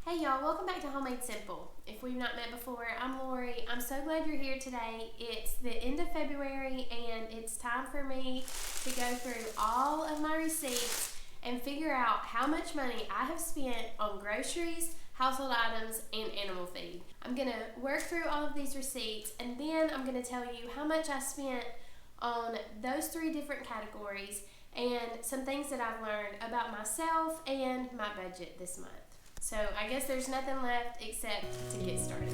Hey y'all, welcome back to Homemade Simple. If we've not met before, I'm Lori. I'm so glad you're here today. It's the end of February and it's time for me to go through all of my receipts and figure out how much money I have spent on groceries, household items, and animal feed. I'm going to work through all of these receipts and then I'm going to tell you how much I spent on those three different categories and some things that I've learned about myself and my budget this month. So I guess there's nothing left except to get started.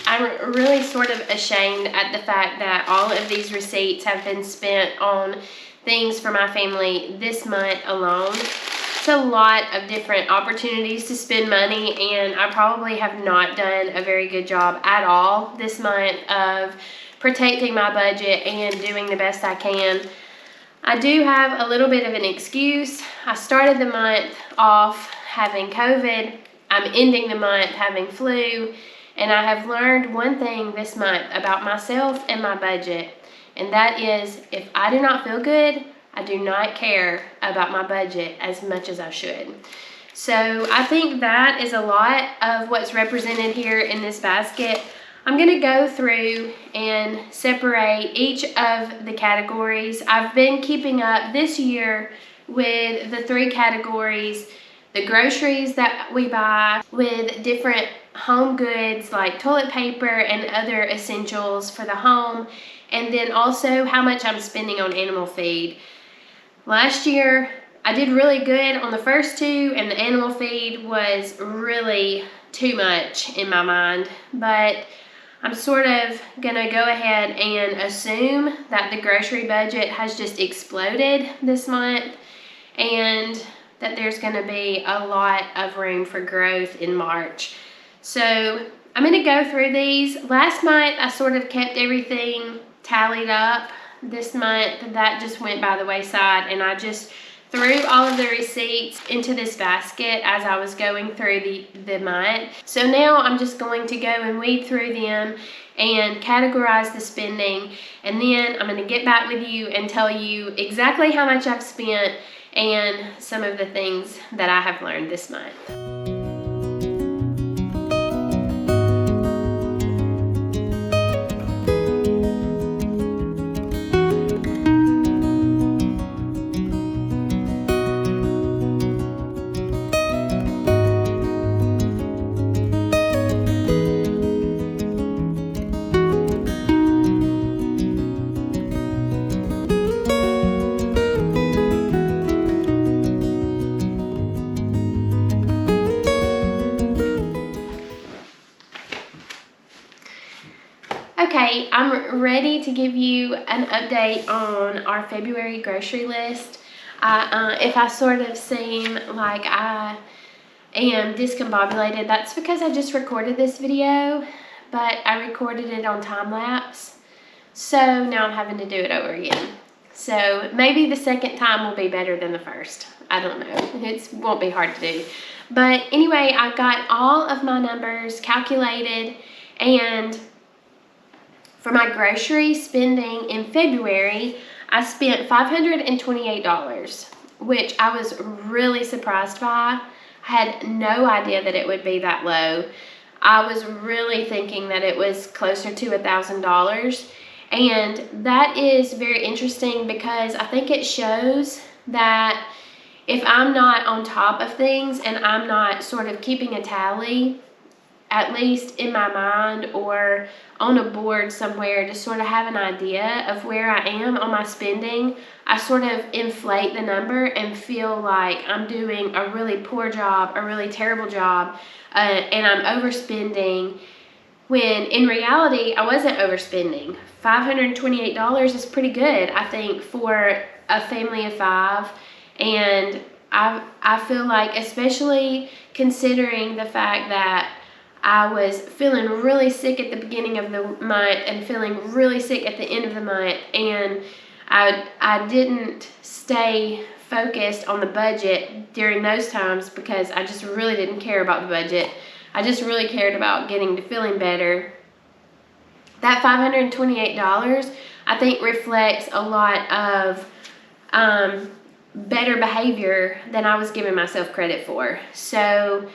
I'm really sort of ashamed at the fact that all of these receipts have been spent on things for my family this month alone. It's a lot of different opportunities to spend money, and I probably have not done a very good job at all this month of protecting my budget and doing the best I can. I do have a little bit of an excuse. I started the month off having COVID. I'm ending the month having flu, and I have learned one thing this month about myself and my budget, and that is if I do not feel good, I do not care about my budget as much as I should. So I think that is a lot of what's represented here in this basket. I'm going to go through and separate each of the categories. I've been keeping up this year with the three categories: the groceries that we buy, with different home goods like toilet paper and other essentials for the home, and then also how much I'm spending on animal feed. Last year, I did really good on the first two, and the animal feed was really too much in my mind. But I'm sort of gonna go ahead and assume that the grocery budget has just exploded this month and that there's gonna be a lot of room for growth in March. So I'm gonna go through these. Last month, I sort of kept everything tallied up. This month, that just went by the wayside, and I just threw all of the receipts into this basket as I was going through the month. So now I'm just going to go and weed through them and categorize the spending, and then I'm going to get back with you and tell you exactly how much I've spent and some of the things that I have learned this month. Okay, I'm ready to give you an update on our February grocery list. If I sort of seem like I am discombobulated, that's because I just recorded this video, but I recorded it on time lapse. So now I'm having to do it over again. So maybe the second time will be better than the first. I don't know. It won't be hard to do. But anyway, I got all of my numbers calculated, and for my grocery spending in February, I spent $528, which I was really surprised by. I had no idea that it would be that low. I was really thinking that it was closer to $1,000. And that is very interesting because I think it shows that if I'm not on top of things and I'm not sort of keeping a tally, at least in my mind or on a board somewhere, to sort of have an idea of where I am on my spending, I sort of inflate the number and feel like I'm doing a really poor job, a really terrible job, and I'm overspending, when in reality I wasn't overspending. $528 is pretty good, I think, for a family of 5, and I feel like, especially considering the fact that I was feeling really sick at the beginning of the month and feeling really sick at the end of the month, and I didn't stay focused on the budget during those times because I just really didn't care about the budget. I just really cared about getting to feeling better. That $528, I think, reflects a lot of better behavior than I was giving myself credit for. So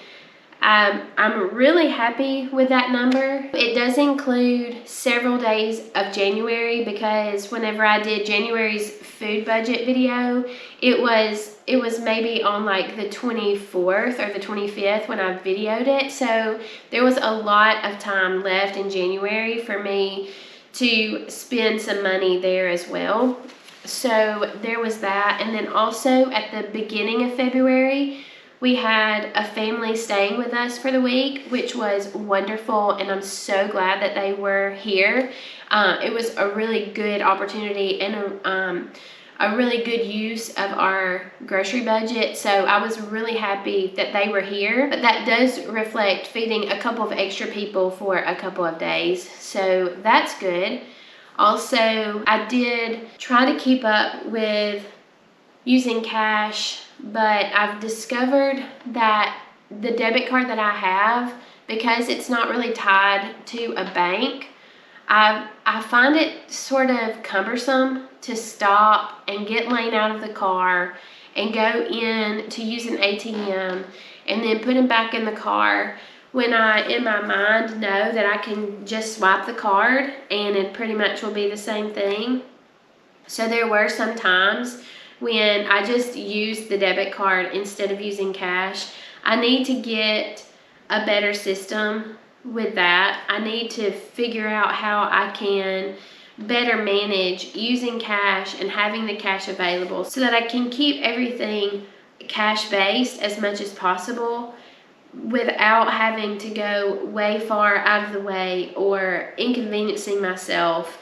I'm really happy with that number. It does include several days of January, because whenever I did January's food budget video, it was maybe on like the 24th or the 25th when I videoed it. So there was a lot of time left in January for me to spend some money there as well. So there was that. And then also at the beginning of February, we had a family staying with us for the week, which was wonderful, and I'm so glad that they were here. It was a really good opportunity and a really good use of our grocery budget, so I was really happy that they were here. But that does reflect feeding a couple of extra people for a couple of days, so that's good. Also, I did try to keep up with using cash, but I've discovered that the debit card that I have, because it's not really tied to a bank, I find it sort of cumbersome to stop and get Lane out of the car and go in to use an ATM and then put him back in the car, when I, in my mind, know that I can just swipe the card and it pretty much will be the same thing. So there were some times when I just used the debit card instead of using cash. I need to get a better system with that. I need to figure out how I can better manage using cash and having the cash available so that I can keep everything cash based as much as possible without having to go way far out of the way or inconveniencing myself.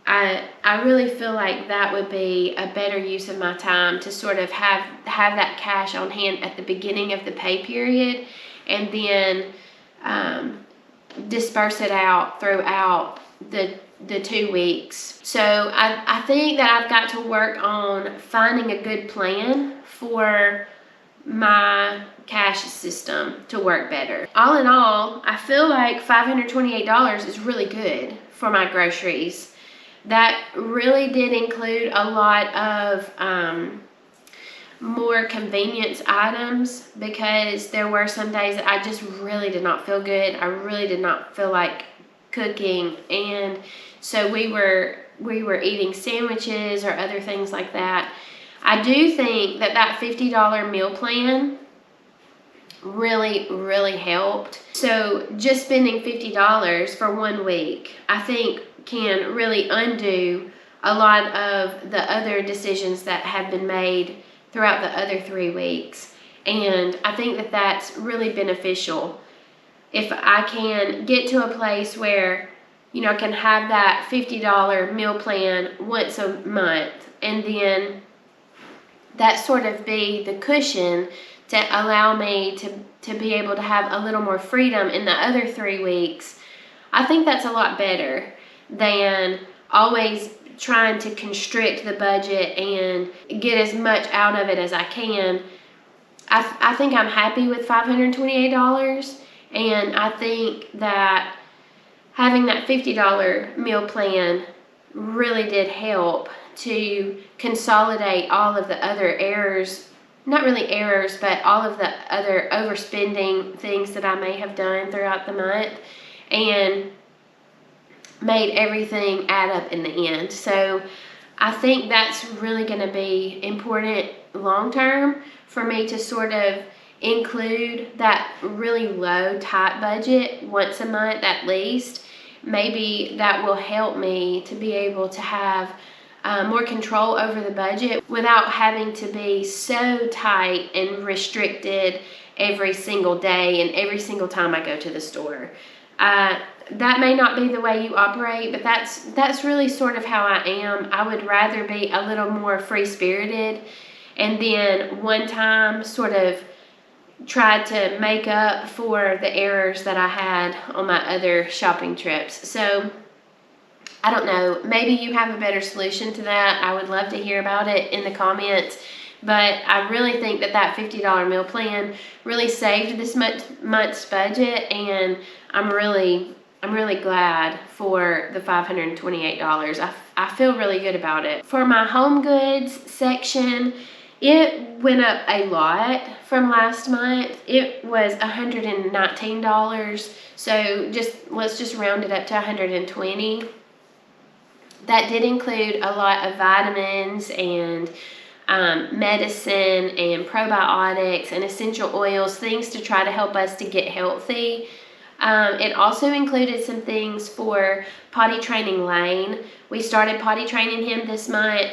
I really feel like that would be a better use of my time, to sort of have that cash on hand at the beginning of the pay period and then disperse it out throughout the 2 weeks. So I think that I've got to work on finding a good plan for my cash system to work better. All in all, I feel like $528 is really good for my groceries. That really did include a lot of more convenience items, because there were some days that I just really did not feel good. I really did not feel like cooking, and so we were eating sandwiches or other things like that. I do think that $50 meal plan really helped. So just spending $50 for 1 week, I think, can really undo a lot of the other decisions that have been made throughout the other 3 weeks. And I think that that's really beneficial. If I can get to a place where, I can have that $50 meal plan once a month, and then that sort of be the cushion to allow me to be able to have a little more freedom in the other 3 weeks, I think that's a lot better than always trying to constrict the budget and get as much out of it as I can. I think I'm happy with $528, and I think that having that $50 meal plan really did help to consolidate all of the other errors, not really errors, but all of the other overspending things that I may have done throughout the month, and made everything add up in the end. So I think that's really going to be important long term for me to sort of include that really low, tight budget once a month at least. Maybe that will help me to be able to have more control over the budget without having to be so tight and restricted every single day and every single time I go to the store. That may not be the way you operate, but that's really sort of how I am. I would rather be a little more free-spirited, and then one time sort of try to make up for the errors that I had on my other shopping trips. So I don't know, maybe you have a better solution to that. I would love to hear about it in the comments. But I really think that $50 meal plan really saved this month's budget, and I'm really glad for the $528. I feel really good about it. For my home goods section, it went up a lot from last month. It was $119. So let's just round it up to $120. That did include a lot of vitamins and medicine and probiotics and essential oils, things to try to help us to get healthy. It also included some things for potty training Lane. We started potty training him this month.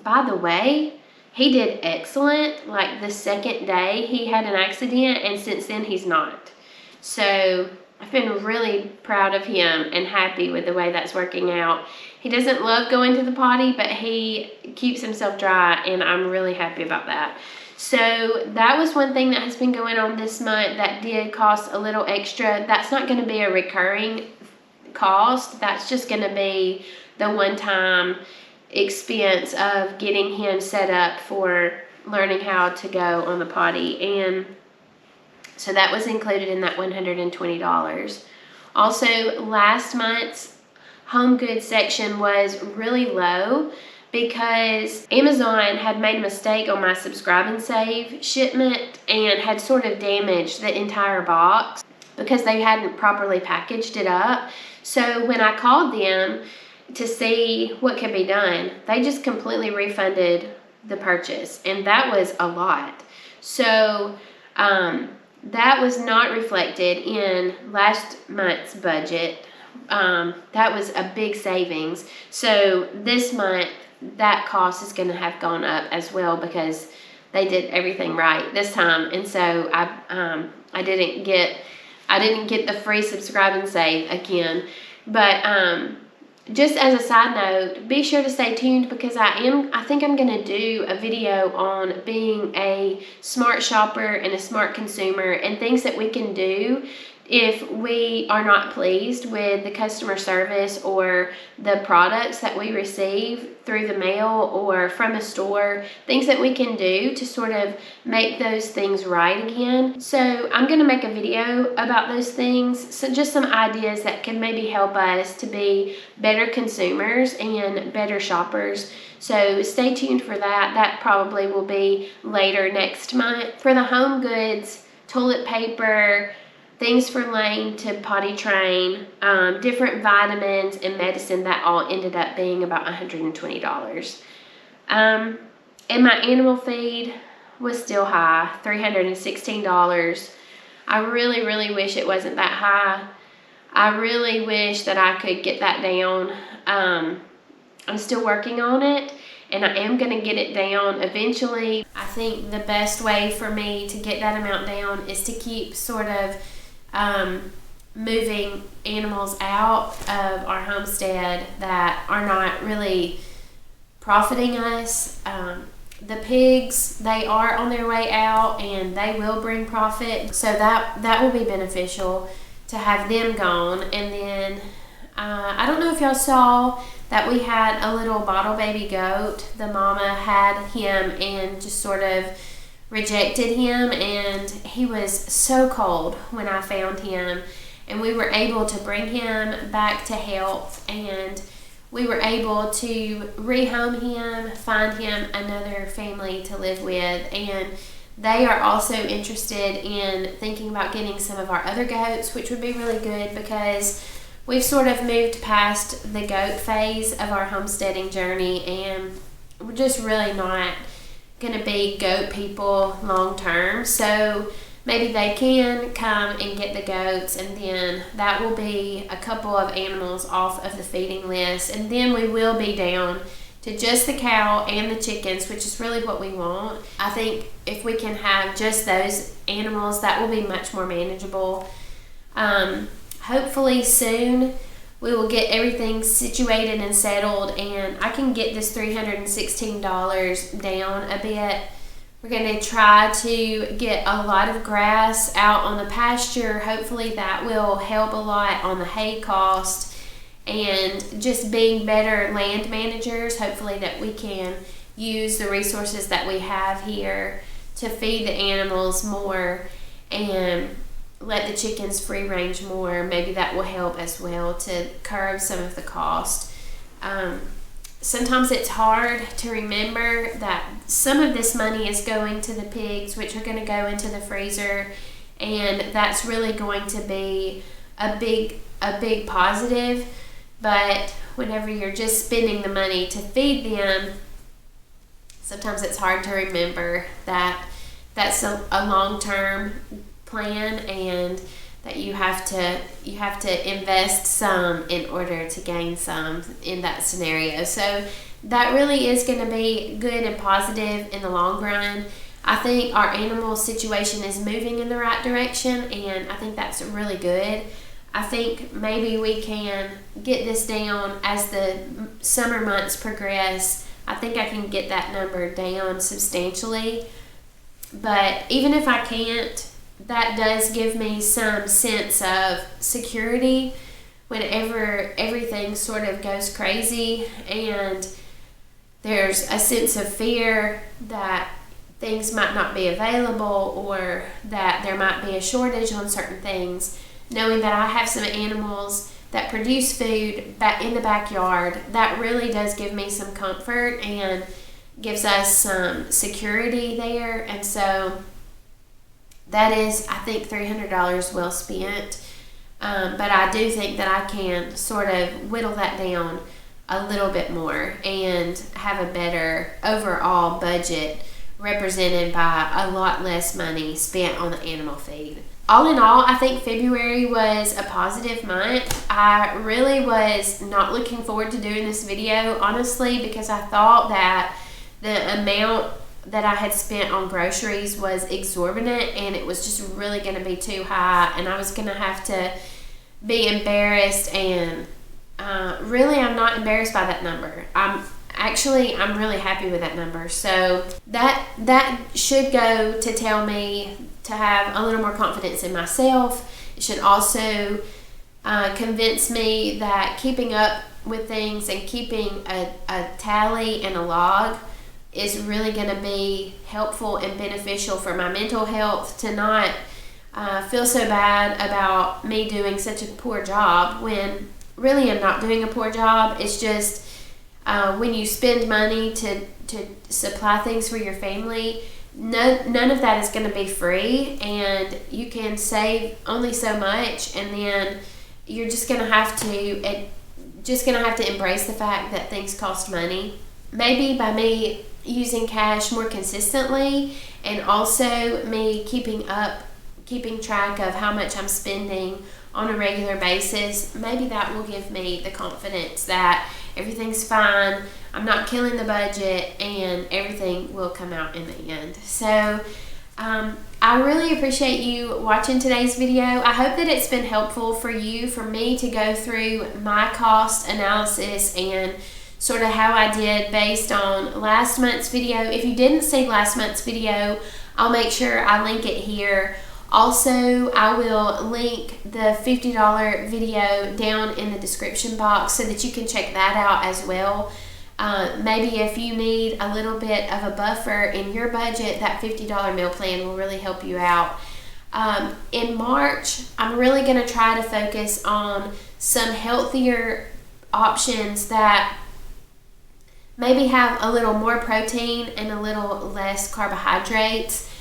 By the way, he did excellent. Like the second day he had an accident, and since then he's not. So I've been really proud of him and happy with the way that's working out. He doesn't love going to the potty, but he keeps himself dry, and I'm really happy about that. So that was one thing that has been going on this month that did cost a little extra. That's not going to be a recurring cost. That's just going to be the one-time expense of getting him set up for learning how to go on the potty. And so that was included in that $120. Also, last month's home goods section was really low because Amazon had made a mistake on my Subscribe and Save shipment and had sort of damaged the entire box because they hadn't properly packaged it up. So when I called them to see what could be done, they just completely refunded the purchase, and that was a lot. So that was not reflected in last month's budget. That was a big savings. So this month, that cost is going to have gone up as well because they did everything right this time, and so I didn't get the free Subscribe and Save again. But just as a side note, be sure to stay tuned because I think I'm going to do a video on being a smart shopper and a smart consumer and things that we can do if we are not pleased with the customer service or the products that we receive through the mail or from a store, things that we can do to sort of make those things right again. So I'm going to make a video about those things, so just some ideas that can maybe help us to be better consumers and better shoppers. So stay tuned for that. That probably will be later next month. For the home goods, toilet paper, things for Lane to potty train, different vitamins and medicine, that all ended up being about $120. And my animal feed was still high, $316. I really, really wish it wasn't that high. I really wish that I could get that down. I'm still working on it, and I am going to get it down eventually. I think the best way for me to get that amount down is to keep sort of moving animals out of our homestead that are not really profiting us. The pigs, they are on their way out and they will bring profit, so that will be beneficial to have them gone. And then I don't know if y'all saw that we had a little bottle baby goat. The mama had him and just sort of rejected him, and he was so cold when I found him, and we were able to bring him back to health, and we were able to rehome him, find him another family to live with. And they are also interested in thinking about getting some of our other goats, which would be really good because we've sort of moved past the goat phase of our homesteading journey, and we're just really not going to be goat people long term. So maybe they can come and get the goats, and then that will be a couple of animals off of the feeding list, and then we will be down to just the cow and the chickens, which is really what we want. I think if we can have just those animals, that will be much more manageable. Hopefully soon we will get everything situated and settled, and I can get this $316 down a bit. We're going to try to get a lot of grass out on the pasture. Hopefully that will help a lot on the hay cost, and just being better land managers, hopefully that we can use the resources that we have here to feed the animals more and let the chickens free range more. Maybe that will help as well to curb some of the cost. Sometimes it's hard to remember that some of this money is going to the pigs, which are going to go into the freezer, and that's really going to be a big positive. But whenever you're just spending the money to feed them, sometimes it's hard to remember that that's a long-term plan, and that you have to invest some in order to gain some in that scenario. So that really is going to be good and positive in the long run. I think our animal situation is moving in the right direction, and I think that's really good. I think maybe we can get this down as the summer months progress. I think I can get that number down substantially. But even if I can't, that does give me some sense of security whenever everything sort of goes crazy and there's a sense of fear that things might not be available or that there might be a shortage on certain things. Knowing that I have some animals that produce food back in the backyard, that really does give me some comfort and gives us some security there. And so that is, I think, $300 well spent. But I do think that I can sort of whittle that down a little bit more and have a better overall budget represented by a lot less money spent on the animal feed. All in all, I think February was a positive month. I really was not looking forward to doing this video, honestly, because I thought that the amount that I had spent on groceries was exorbitant and it was just really going to be too high, and I was going to have to be embarrassed, and really I'm not embarrassed by that number. I'm really happy with that number. So that should go to tell me to have a little more confidence in myself. It should also convince me that keeping up with things and keeping a tally and a log is really going to be helpful and beneficial for my mental health, to not feel so bad about me doing such a poor job when really I'm not doing a poor job. It's just when you spend money to supply things for your family, none of that is going to be free, and you can save only so much, and then you're just going to have to embrace the fact that things cost money. Maybe by me using cash more consistently, and also me keeping track of how much I'm spending on a regular basis, maybe that will give me the confidence that everything's fine, I'm not killing the budget, and everything will come out in the end. So I really appreciate you watching today's video. I hope that it's been helpful for me to go through my cost analysis and sort of how I did based on last month's video. If you didn't see last month's video, I'll make sure I link it here. Also, I will link the $50 video down in the description box so that you can check that out as well. Maybe if you need a little bit of a buffer in your budget, that $50 meal plan will really help you out. In March, I'm really going to try to focus on some healthier options that maybe have a little more protein and a little less carbohydrates.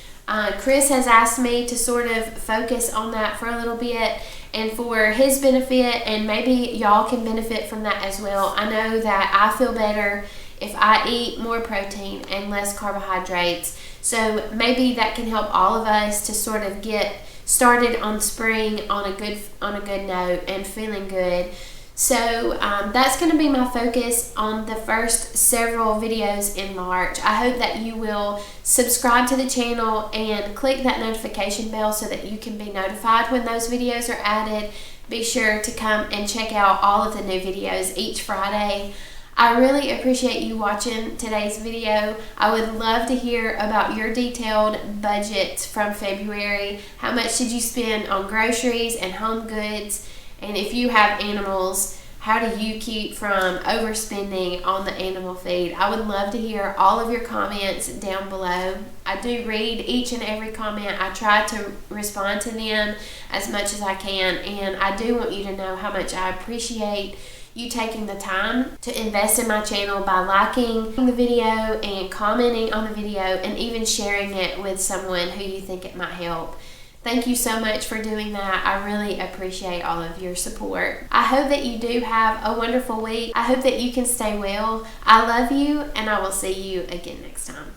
Chris has asked me to sort of focus on that for a little bit, and for his benefit, and maybe y'all can benefit from that as well. I know that I feel better if I eat more protein and less carbohydrates, so maybe that can help all of us to sort of get started on spring on a good note and feeling good. So that's going to be my focus on the first several videos in March. I hope that you will subscribe to the channel and click that notification bell so that you can be notified when those videos are added. Be sure to come and check out all of the new videos each Friday. I really appreciate you watching today's video. I would love to hear about your detailed budget from February. How much did you spend on groceries and home goods? And if you have animals, How do you keep from overspending on the animal feed? I would love to hear all of your comments down below. I do read each and every comment. I try to respond to them as much as I can, and I do want you to know how much I appreciate you taking the time to invest in my channel by liking the video and commenting on the video and even sharing it with someone who you think it might help. Thank you so much for doing that. I really appreciate all of your support. I hope that you do have a wonderful week. I hope that you can stay well. I love you, and I will see you again next time.